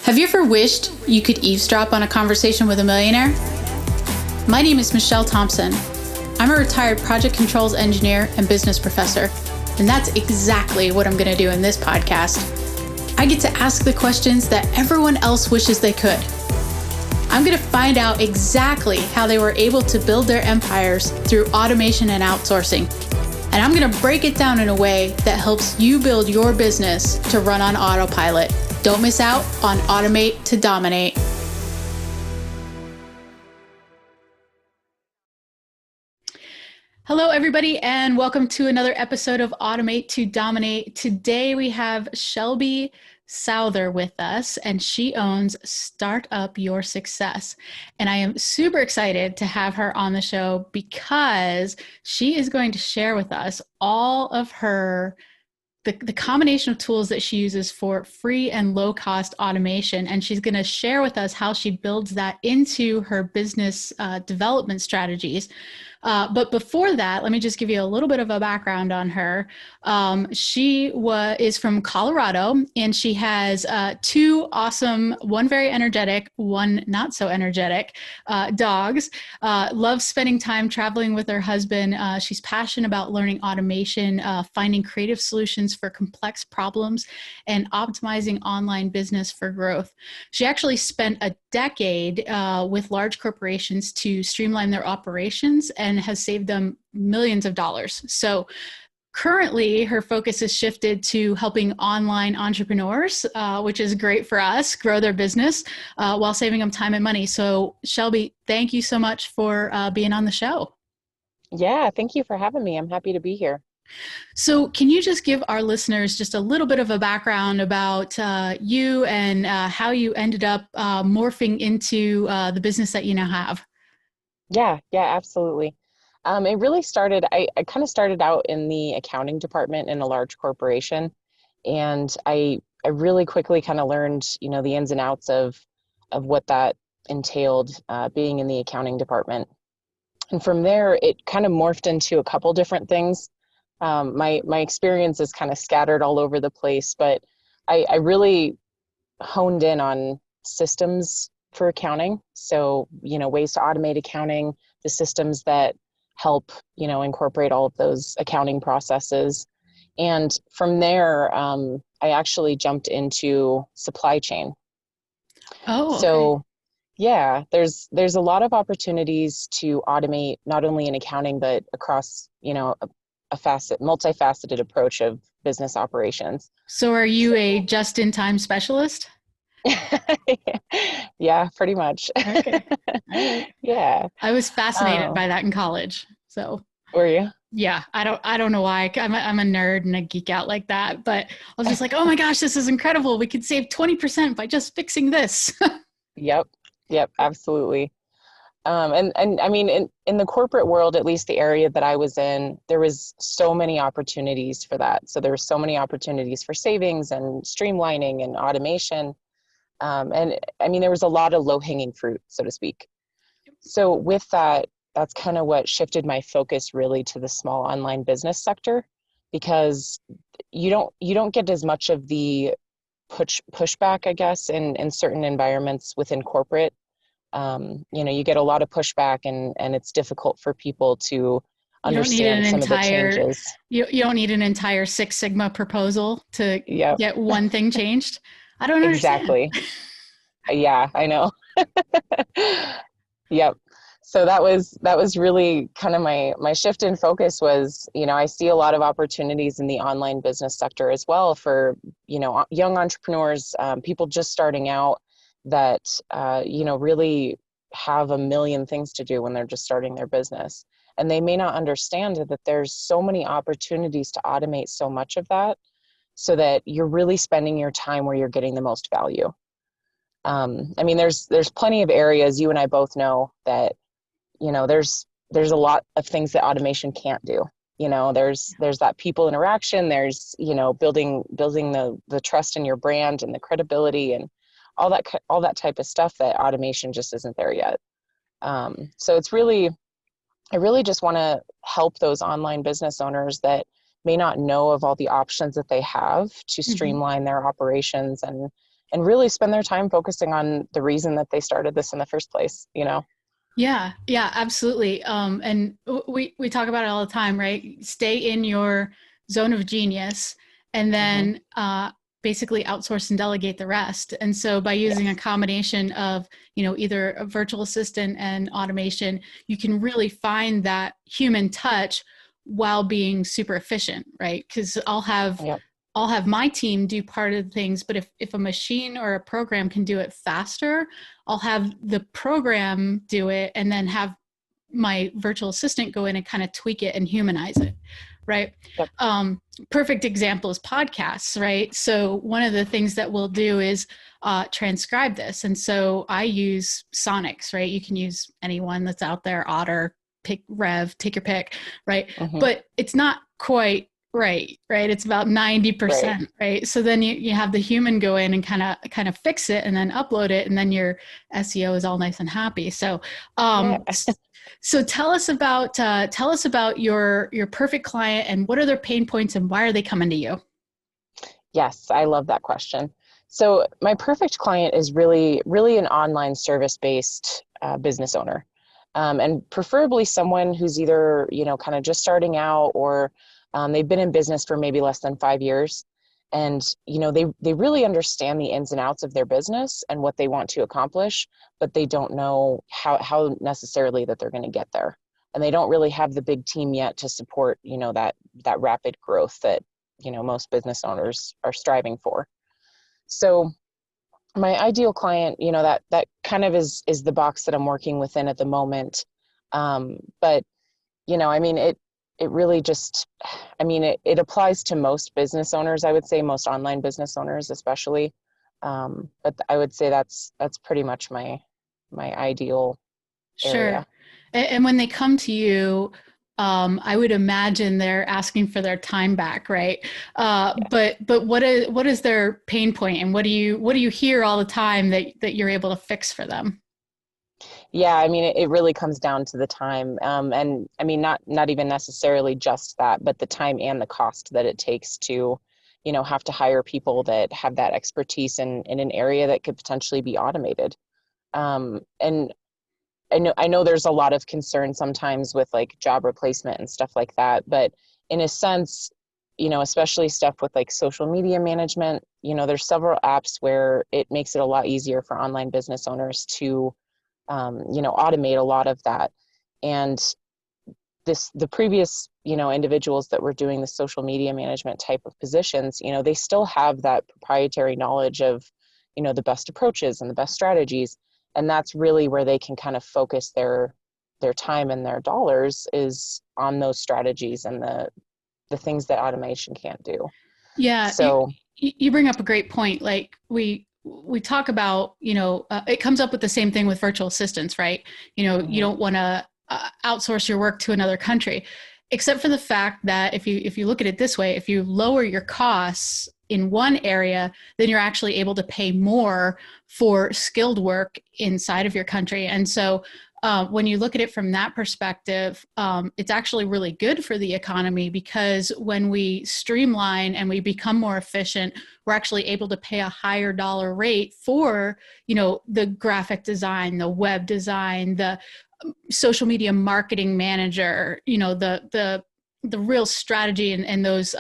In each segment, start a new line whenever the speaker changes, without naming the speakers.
Have you ever wished you could eavesdrop on a conversation with a millionaire? My name is Michelle Thompson. I'm a retired project controls engineer and business professor, and that's exactly what I'm going to do in this podcast. I get to ask the questions that everyone else wishes they could. I'm going to find out exactly how they were able to build their empires through automation and outsourcing. And I'm going to break it down in a way that helps you build your business to run on autopilot. Don't miss out on Automate to Dominate. Hello, everybody, and welcome to another episode of Automate to Dominate. Today, we have Shelbi Souther with us, and she owns Start Up Your Success. And I am super excited to have her on the show because she is going to share with us all of the combination of tools that she uses for free and low-cost automation. And she's going to share with us how she builds that into her business development strategies. But before that, let me just give you a little bit of a background on her. She is from Colorado, and she has two awesome, one very energetic, one not so energetic dogs. Loves spending time traveling with her husband. She's passionate about learning automation, finding creative solutions for complex problems, and optimizing online business for growth. She actually spent a decade with large corporations to streamline their operations and has saved them millions of dollars. So currently, her focus is shifted to helping online entrepreneurs, which is great for us, grow their business while saving them time and money. So Shelbi, thank you so much for being on the show.
Yeah, thank you for having me. I'm happy to be here.
So can you just give our listeners just a little bit of a background about you and how you ended up morphing into the business that you now have?
Yeah, absolutely. It really started, I kind of started out in the accounting department in a large corporation. And I really quickly kind of learned, the ins and outs of what that entailed being in the accounting department. And from there, it kind of morphed into a couple different things. My experience is kind of scattered all over the place, but I really honed in on systems for accounting. So, ways to automate accounting, the systems that help, incorporate all of those accounting processes. And from there, I actually jumped into supply chain.
Oh, okay.
So yeah, there's a lot of opportunities to automate not only in accounting, but across, a multifaceted approach of business operations.
So are you a just-in-time specialist?
Yeah, pretty much.
Okay. All right.
Yeah.
I was fascinated by that in college. So
Were you?
yeah, I don't know why. I'm a nerd and a geek out like that, but I was just like, oh my gosh, this is incredible. We could save 20% by just fixing this.
Yep, absolutely. And I mean, in the corporate world, at least the area that I was in, there was so many opportunities for that. So there were so many opportunities for savings and streamlining and automation. And I mean, there was a lot of low-hanging fruit, so to speak. So with that, that's kind of what shifted my focus really to the small online business sector, because you don't get as much of the pushback, I guess, in certain environments within corporate. You get a lot of pushback and it's difficult for people to understand some of the changes.
You don't need an entire Six Sigma proposal to get one thing changed. I don't understand.
Exactly. Yeah, I know. Yep. So that was really kind of my shift in focus was, I see a lot of opportunities in the online business sector as well for, young entrepreneurs, people just starting out that, really have a million things to do when they're just starting their business. And they may not understand that there's so many opportunities to automate so much of that so that you're really spending your time where you're getting the most value. I mean, there's plenty of areas you and I both know that, there's a lot of things that automation can't do. There's that people interaction, there's, building the trust in your brand and the credibility and all that type of stuff that automation just isn't there yet. So I really just want to help those online business owners that may not know of all the options that they have to streamline their operations and and really spend their time focusing on the reason that they started this in the first place, you know?
Yeah, yeah, absolutely. And we talk about it all the time, right? Stay in your zone of genius, and
Hmm.
then basically outsource and delegate the rest. And so by using a
Yes.
combination of, either a virtual assistant and automation, you can really find that human touch while being super efficient, right? Because
Yep.
I'll have my team do part of the things, but if a machine or a program can do it faster, I'll have the program do it and then have my virtual assistant go in and kind of tweak it and humanize it, right?
Yep.
Perfect example is podcasts, right? So one of the things that we'll do is transcribe this. And so I use Sonics, right? You can use anyone that's out there, Otter, pick Rev, take your pick, right?
Hmm.
But it's not quite right. It's about
Right.
90%, right? So then you have the human go in and kind of fix it and then upload it, and then your SEO is all nice and happy. So
Yeah.
so tell us about your perfect client, and what are their pain points, and why are they coming to you?
Yes, I love that question. So my perfect client is really, really an online service-based business owner, and preferably someone who's either, kind of just starting out, or they've been in business for maybe less than 5 years, and they really understand the ins and outs of their business and what they want to accomplish, but they don't know how necessarily that they're going to get there, and they don't really have the big team yet to support, that rapid growth that most business owners are striving for. So my ideal client, that kind of is the box that I'm working within at the moment. But I mean, it really just, I mean, it applies to most business owners. I would say most online business owners, especially. But I would say that's pretty much my ideal
Sure.
area.
And when they come to you, I would imagine they're asking for their time back, right? But what is their pain point, and what do you hear all the time that you're able to fix for them?
Yeah, I mean, it really comes down to the time, and I mean, not even necessarily just that, but the time and the cost that it takes to, have to hire people that have that expertise in an area that could potentially be automated. And I know there's a lot of concern sometimes with like job replacement and stuff like that, but in a sense, especially stuff with like social media management, there's several apps where it makes it a lot easier for online business owners to automate a lot of that. And the previous, individuals that were doing the social media management type of positions, they still have that proprietary knowledge of, the best approaches and the best strategies. And that's really where they can kind of focus their time and their dollars is on those strategies and the things that automation can't do.
Yeah,
So,
you bring up a great point. Like we talk about, it comes up with the same thing with virtual assistants, right? You
mhm,
don't want to outsource your work to another country, except for the fact that if you look at it this way, if you lower your costs in one area, then you're actually able to pay more for skilled work inside of your country. And so when you look at it from that perspective, it's actually really good for the economy, because when we streamline and we become more efficient, we're actually able to pay a higher dollar rate for, the graphic design, the web design, the social media marketing manager, the real strategy, and those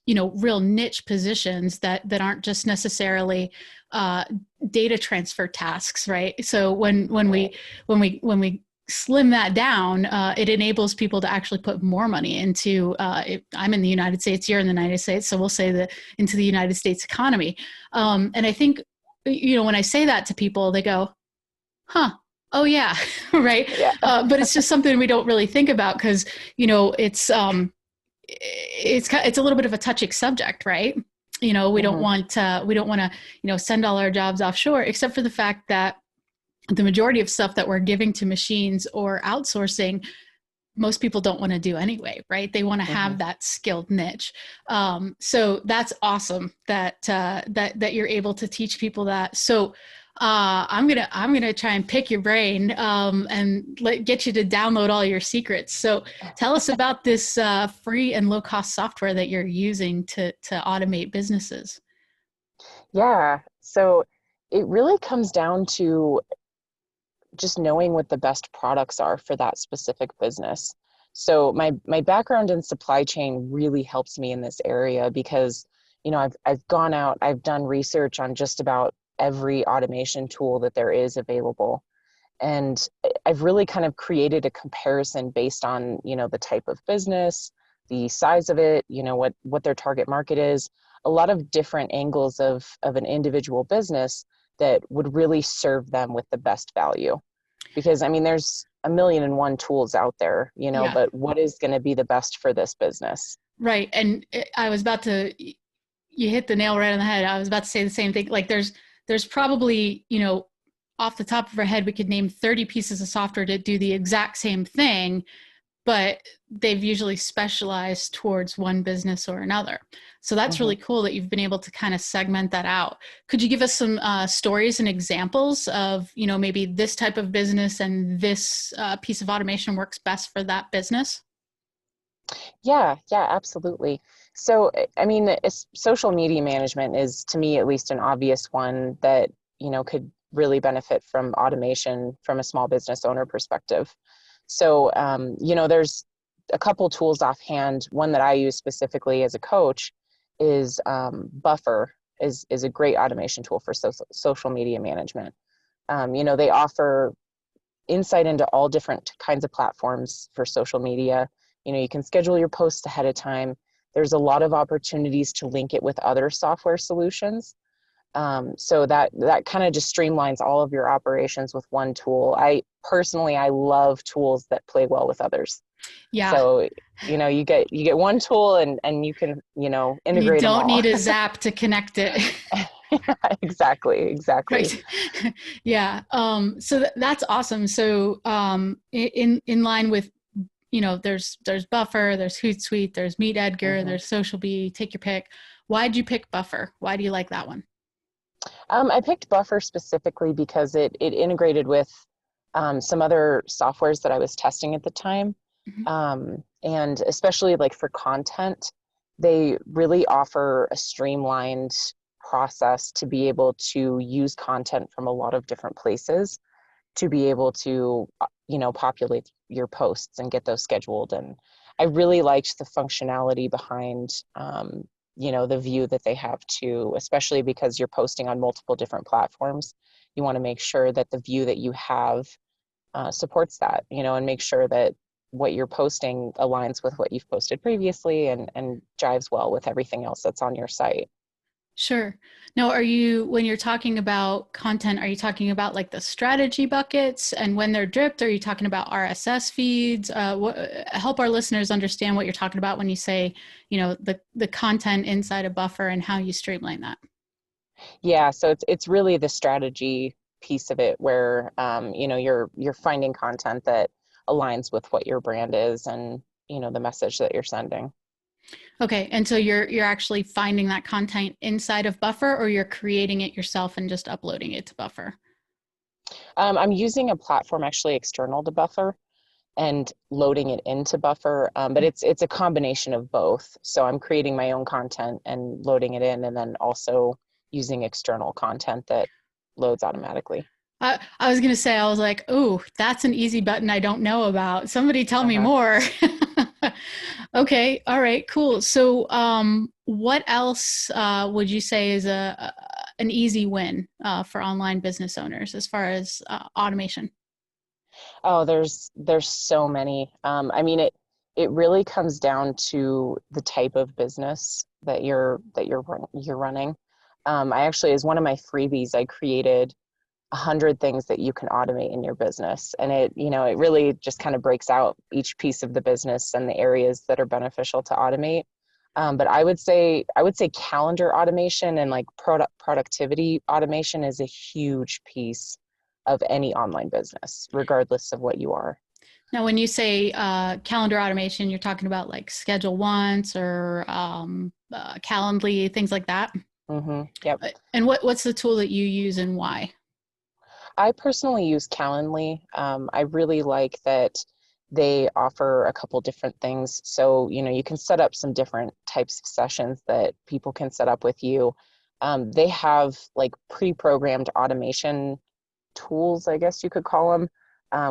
real niche positions that aren't just necessarily uh, data transfer tasks, right? So
right.
when we slim that down, it enables people to actually put more money into. I'm in the United States, you're in the United States, so we'll say that into the United States economy. And I think, when I say that to people, they go, "Huh." Oh yeah, right.
Yeah.
But it's just something we don't really think about, because it's a little bit of a touchy subject, right? We don't
Hmm.
want to send all our jobs offshore, except for the fact that the majority of stuff that we're giving to machines or outsourcing, most people don't want to do anyway, right? They want to
Hmm.
have that skilled niche. So that's awesome that you're able to teach people that. So I'm gonna try and pick your brain, and get you to download all your secrets. So tell us about this free and low cost software that you're using to automate businesses.
Yeah. So it really comes down to just knowing what the best products are for that specific business. So my background in supply chain really helps me in this area because, I've gone out, I've done research on just about every automation tool that there is available. And I've really kind of created a comparison based on, the type of business, the size of it, what their target market is, a lot of different angles of an individual business that would really serve them with the best value. Because I mean, there's a million and one tools out there,
Yeah.
but what is going to be the best for this business?
Right. And I was about to, you hit the nail right on the head. I was about to say the same thing. Like there's probably, off the top of our head, we could name 30 pieces of software to do the exact same thing, but they've usually specialized towards one business or another. So that's
Hmm.
really cool that you've been able to kind of segment that out. Could you give us some stories and examples of, maybe this type of business and this piece of automation works best for that business?
Yeah, absolutely. So, I mean, social media management is, to me, at least, an obvious one that, could really benefit from automation from a small business owner perspective. So, there's a couple tools offhand. One that I use specifically as a coach is Buffer is a great automation tool for social media management. They offer insight into all different kinds of platforms for social media. You can schedule your posts ahead of time. There's a lot of opportunities to link it with other software solutions. So that kind of just streamlines all of your operations with one tool. I love tools that play well with others.
Yeah.
So, you get one tool and you can,
And you
integrate them
don't
all.
need a Zap to connect it.
Exactly.
Right. Yeah. So that's awesome. So in line with, there's Buffer, there's Hootsuite, there's Meet Edgar,
Hmm.
there's Social Bee, take your pick. Why'd you pick Buffer? Why do you like that one?
I picked Buffer specifically because it integrated with some other softwares that I was testing at the time.
Mhm.
And especially like for content, they really offer a streamlined process to be able to use content from a lot of different places to be able to, populate your posts and get those scheduled. And I really liked the functionality behind, the view that they have too, especially because you're posting on multiple different platforms. You want to make sure that the view that you have supports that, and make sure that what you're posting aligns with what you've posted previously and jives well with everything else that's on your site.
Sure. Now, when you're talking about content, are you talking about like the strategy buckets and when they're dripped? Are you talking about RSS feeds? Help our listeners understand what you're talking about when you say, the content inside a buffer and how you streamline that.
Yeah, so it's really the strategy piece of it where you're finding content that aligns with what your brand is and the message that you're sending.
Okay, and so you're actually finding that content inside of Buffer, or you're creating it yourself and just uploading it to Buffer?
I'm using a platform actually external to Buffer and loading it into Buffer, but it's a combination of both. So I'm creating my own content and loading it in, and then also using external content that loads automatically.
I was gonna say, I was like, oh, that's an easy button I don't know about. Somebody tell me
Uh-huh.
more. Okay, all right, cool. So, what else would you say is an easy win for online business owners as far as automation?
Oh, there's so many. I mean, it really comes down to the type of business that you're running. I actually, as one of my freebies, I created 100 things that you can automate in your business, and it really just kind of breaks out each piece of the business and the areas that are beneficial to automate. But I would say calendar automation and like productivity automation is a huge piece of any online business, regardless of what you are.
Now, when you say calendar automation, you're talking about like Schedule Once or Calendly, things like that.
Yep.
And what's the tool that you use and why?
I personally use Calendly. I really like that they offer a couple different things. So, you can set up some different types of sessions that people can set up with you. they have like pre-programmed automation tools, I guess you could call them,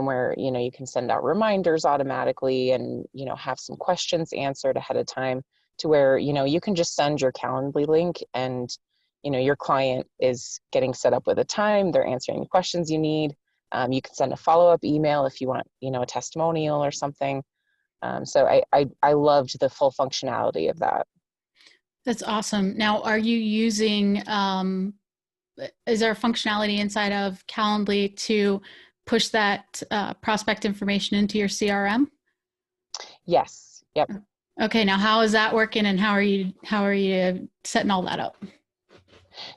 where, you can send out reminders automatically and, have some questions answered ahead of time to where, you can just send your Calendly link and, your client is getting set up with a time, they're answering the questions you need. You can send a follow-up email if you want, a testimonial or something. So I loved the full functionality of that.
That's awesome. Now, are you using, is there a functionality inside of Calendly to push that prospect information into your CRM?
Yes. Yep.
Okay, now how is that working and how are you setting all that up?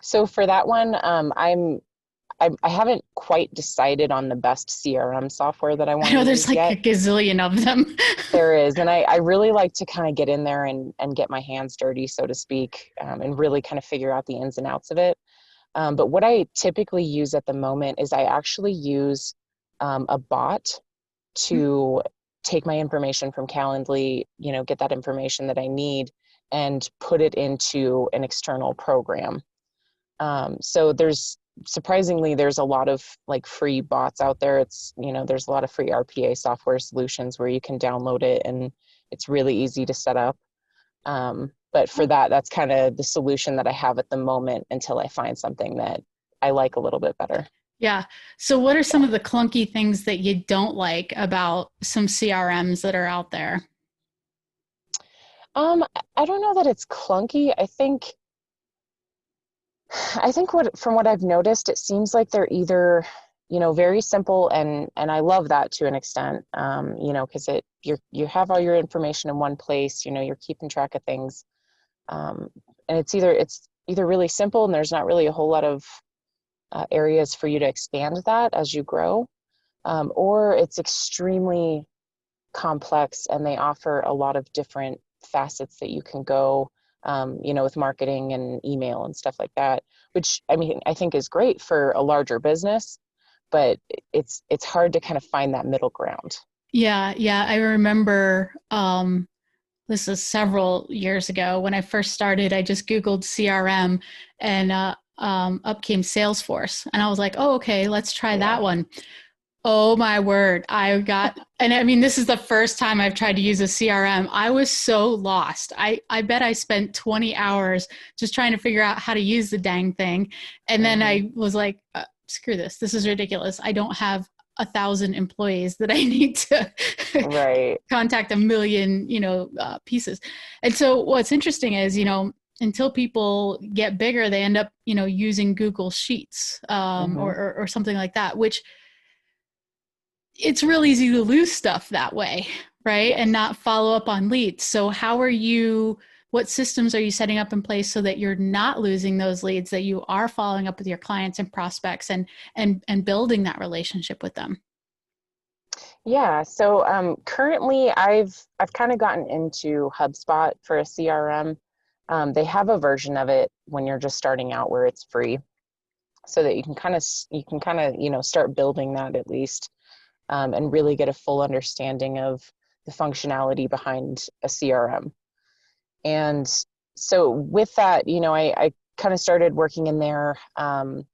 So for that one, I haven't quite decided on the best CRM software that I
I
want to
know there's
use
like a
yet.
gazillion of them.
There is, and I really like to kind of get in there and get my hands dirty, so to speak, and really kind of figure out the ins and outs of it. But what I typically use at the moment is I actually use a bot to take my information from Calendly, get that information that I need and put it into an external program. So there's a lot of like free bots out there. There's a lot of free RPA software solutions where you can download it and it's really easy to set up. But for that's kind of the solution that I have at the moment until I find something that I like a little bit better.
Yeah. So what are some of the clunky things that you don't like about some CRMs that are out there?
I don't know that it's clunky. I think from what I've noticed, it seems like they're either, very simple and I love that to an extent, because you have all your information in one place, you're keeping track of things. And it's either really simple and there's not really a whole lot of areas for you to expand that as you grow, or it's extremely complex and they offer a lot of different facets that you can go, with marketing and email and stuff like that, which I mean, I think is great for a larger business, but it's hard to kind of find that middle ground.
Yeah, yeah. I remember this is several years ago when I first started, I just Googled CRM and up came Salesforce. And I was like, oh, okay, let's try that
Yeah.
one. Oh my word. And I mean, this is the first time I've tried to use a CRM. I was so lost. I bet I spent 20 hours just trying to figure out how to use the dang thing. And then
Hmm.
I was like, screw this. This is ridiculous. I don't have 1,000 employees that I need to
Right.
contact a million, pieces. And so what's interesting is, until people get bigger, they end up, using Google Sheets
Hmm.
or something like that, which it's real easy to lose stuff that way, right? And
Yes.
not follow up on leads. So what systems are you setting up in place so that you're not losing those leads, that you are following up with your clients and prospects and building that relationship with them?
Yeah. So currently, I've kind of gotten into HubSpot for a CRM. They have a version of it when you're just starting out where it's free, so that you can kind of start building that at least, and really get a full understanding of the functionality behind a CRM. And so with that, I kind of started working in there, and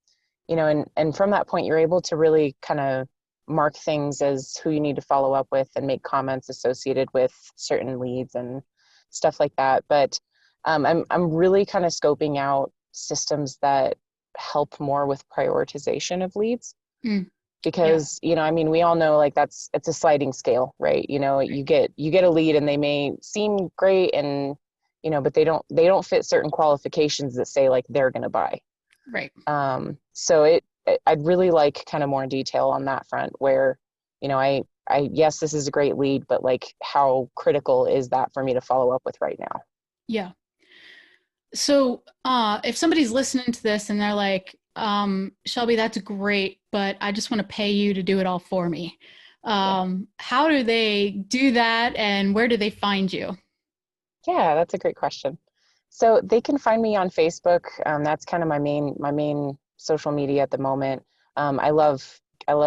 from that point, you're able to really kind of mark things as who you need to follow up with and make comments associated with certain leads and stuff like that. But I'm really kind of scoping out systems that help more with prioritization of leads,
Mm, yeah,
because I mean, we all know like it's a sliding scale, right? You get a lead and they may seem great, and but they don't fit certain qualifications that say like they're going to buy.
right.
So I'd really like kind of more detail on that front where, yes, this is a great lead, but like how critical is that for me to follow up with right now?
Yeah. So if somebody's listening to this and they're like, Shelby, that's great, but I just want to pay you to do it all for me.
Yeah.
How do they do that and where do they find you?
Yeah, that's a great question. So they can find me on Facebook. That's kind of my main social media at the moment. I love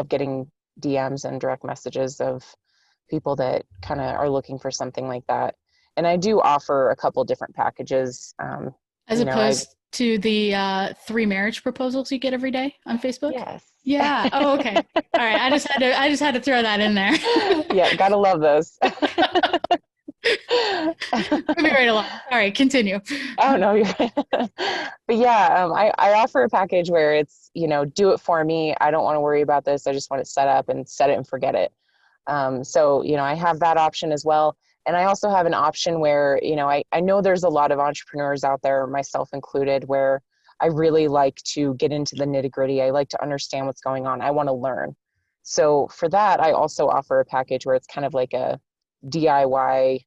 getting DMs and direct messages of people that kind of are looking for something like that. And I do offer a couple different packages.
As
I
opposed to the 3 marriage proposals you get every day on Facebook?
Yes.
Yeah. Oh, okay. All right. I just had to throw that in there.
Yeah, gotta love those.
Moving right along. All right, continue.
Oh no, you're right. But yeah, I offer a package where it's, do it for me. I don't want to worry about this. I just want it set up and set it and forget it. So, I have that option as well. And I also have an option where, I know there's a lot of entrepreneurs out there, myself included, where I really like to get into the nitty gritty. I like to understand what's going on. I want to learn. So for that, I also offer a package where it's kind of like a DIY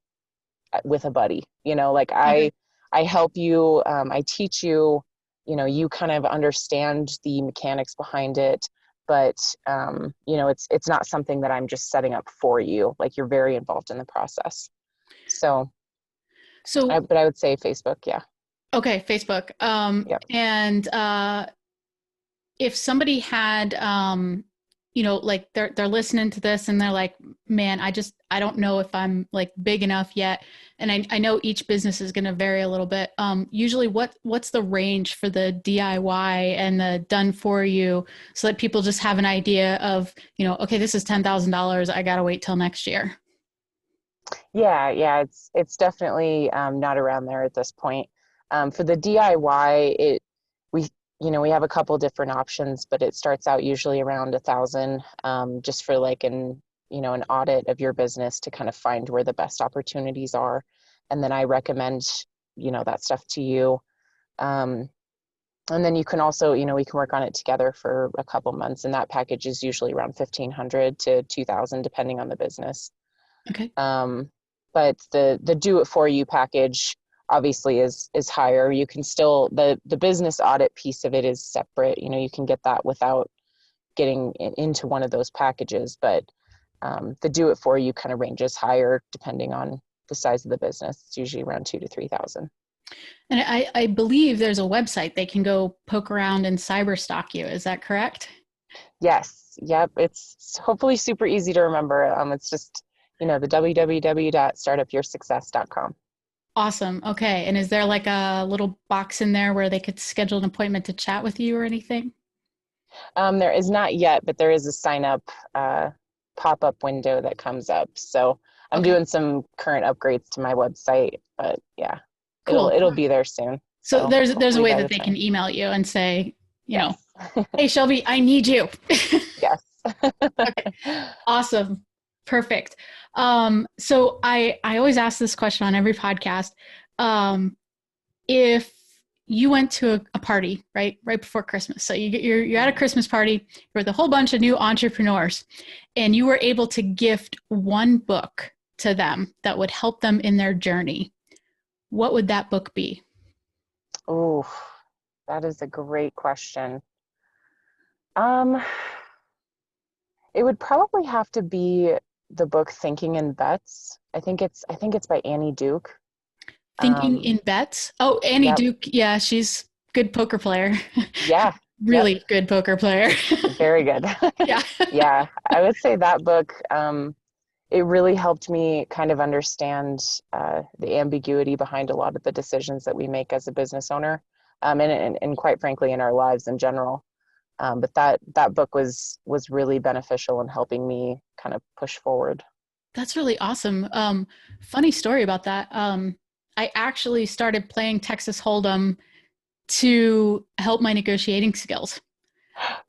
with a buddy, like
Okay.
I help you, I teach you, you kind of understand the mechanics behind it, but it's not something that I'm just setting up for you. Like, you're very involved in the process. So
So,
but I would say Facebook. Yeah.
okay, Facebook.
Yep.
And if somebody had, like they're listening to this and they're like, man, I don't know if I'm like big enough yet. And I know each business is going to vary a little bit. Usually what's the range for the DIY and the done for you, so that people just have an idea of, okay, this is $10,000. I got to wait till next year.
Yeah, it's definitely not around there at this point. For the DIY, we we have a couple different options, but it starts out usually around 1,000, just for like an audit of your business to kind of find where the best opportunities are, and then I recommend that stuff to you. Um, and then you can also, we can work on it together for a couple months, and that package is usually around 1,500 to 2,000, depending on the business.
Okay.
But the do it for you package obviously is higher. You can still, the business audit piece of it is separate. You can get that without getting into one of those packages, but the do it for you kind of ranges higher depending on the size of the business. It's usually around 2,000 to 3,000.
And I believe there's a website they can go poke around and cyber stalk you. Is that correct?
Yes. Yep. It's hopefully super easy to remember. It's just, the www.startupyoursuccess.com.
Awesome. Okay. And is there like a little box in there where they could schedule an appointment to chat with you or anything?
There is not yet, but there is a sign up pop-up window that comes up. So I'm
Okay.
doing some current upgrades to my website, but yeah, it'll
Cool.
it'll be there soon.
So
So
there's a
hopefully
way
by
that
the
they can
time.
email you and say,
Yes.
hey Shelby, I need you.
Yes.
Okay. Awesome. Perfect. So I always ask this question on every podcast. Um, if you went to a party right before Christmas, so you're at a Christmas party, you're with a whole bunch of new entrepreneurs, and you were able to gift one book to them that would help them in their journey, what would that book be?
Oh, that is a great question. Um, it would probably have to be the book Thinking in Bets. I think it's by Annie Duke.
Thinking
Um,
in Bets. Oh, Annie
yep.
Duke. Yeah, she's good poker player.
Yeah. Yep.
Really good poker player.
Very good.
Yeah.
Yeah, I would say that book, it really helped me kind of understand the ambiguity behind a lot of the decisions that we make as a business owner, and quite frankly in our lives in general. But that book was really beneficial in helping me kind of push forward.
That's really awesome. Funny story about that. I actually started playing Texas Hold'em to help my negotiating skills.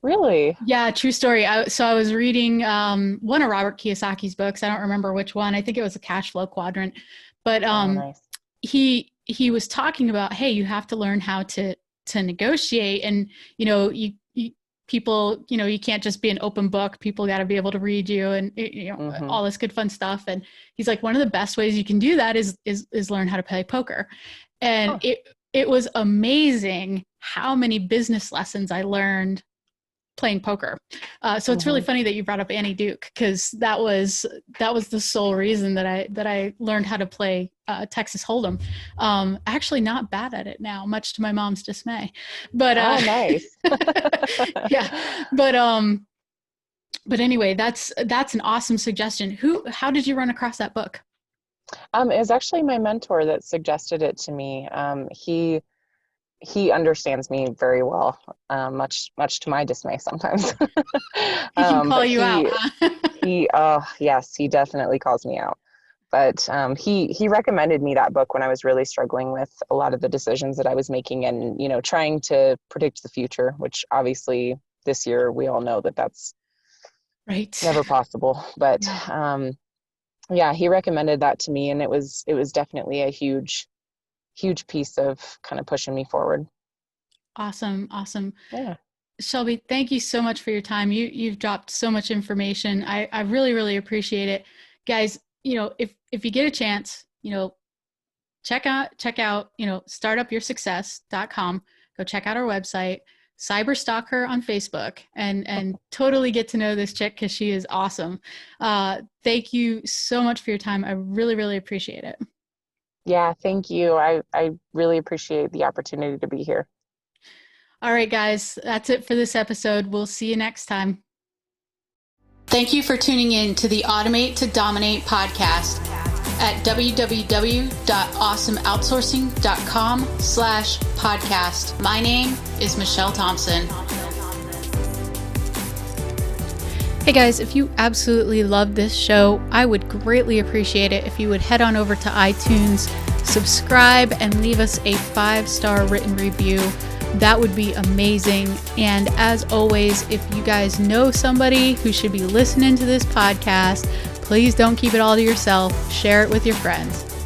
Really?
Yeah, true story. So I was reading one of Robert Kiyosaki's books. I don't remember which one. I think it was a Cash Flow Quadrant. But
Oh, nice.
he was talking about, hey, you have to learn how to negotiate, and you people, you can't just be an open book. People got to be able to read you, and
Mm-hmm.
all this good fun stuff. And he's like, one of the best ways you can do that is learn how to play poker. And
Huh.
it was amazing how many business lessons I learned playing poker. So it's really
Mm-hmm.
funny that you brought up Annie Duke, because that was the sole reason that I learned how to play Texas Hold'em. Actually, not bad at it now, much to my mom's dismay. But
Oh, nice.
yeah, but but anyway, that's an awesome suggestion. How did you run across that book?
It was actually my mentor that suggested it to me. he understands me very well, much to my dismay sometimes.
He can call
But
you out, huh?
yes, he definitely calls me out. But he recommended me that book when I was really struggling with a lot of the decisions that I was making, and trying to predict the future, which obviously this year we all know that that's
Right.
never possible. But
Yeah.
yeah, he recommended that to me, and it was definitely a huge piece of kind of pushing me forward.
Awesome. Awesome.
Yeah.
Shelby, thank you so much for your time. You've dropped so much information. I really, really appreciate it. Guys, if you get a chance, check out, startupyoursuccess.com. Go check out our website, cyberstalk her on Facebook, and totally get to know this chick because she is awesome. Thank you so much for your time. I really, really appreciate it.
Yeah, thank you. I really appreciate the opportunity to be here.
All right, guys, that's it for this episode. We'll see you next time. Thank you for tuning in to the Automate to Dominate podcast at www.awesomeoutsourcing.com/podcast. My name is Michelle Thompson. Hey guys, if you absolutely love this show, I would greatly appreciate it if you would head on over to iTunes, subscribe, and leave us a 5-star written review. That would be amazing. And as always, if you guys know somebody who should be listening to this podcast, please don't keep it all to yourself. Share it with your friends.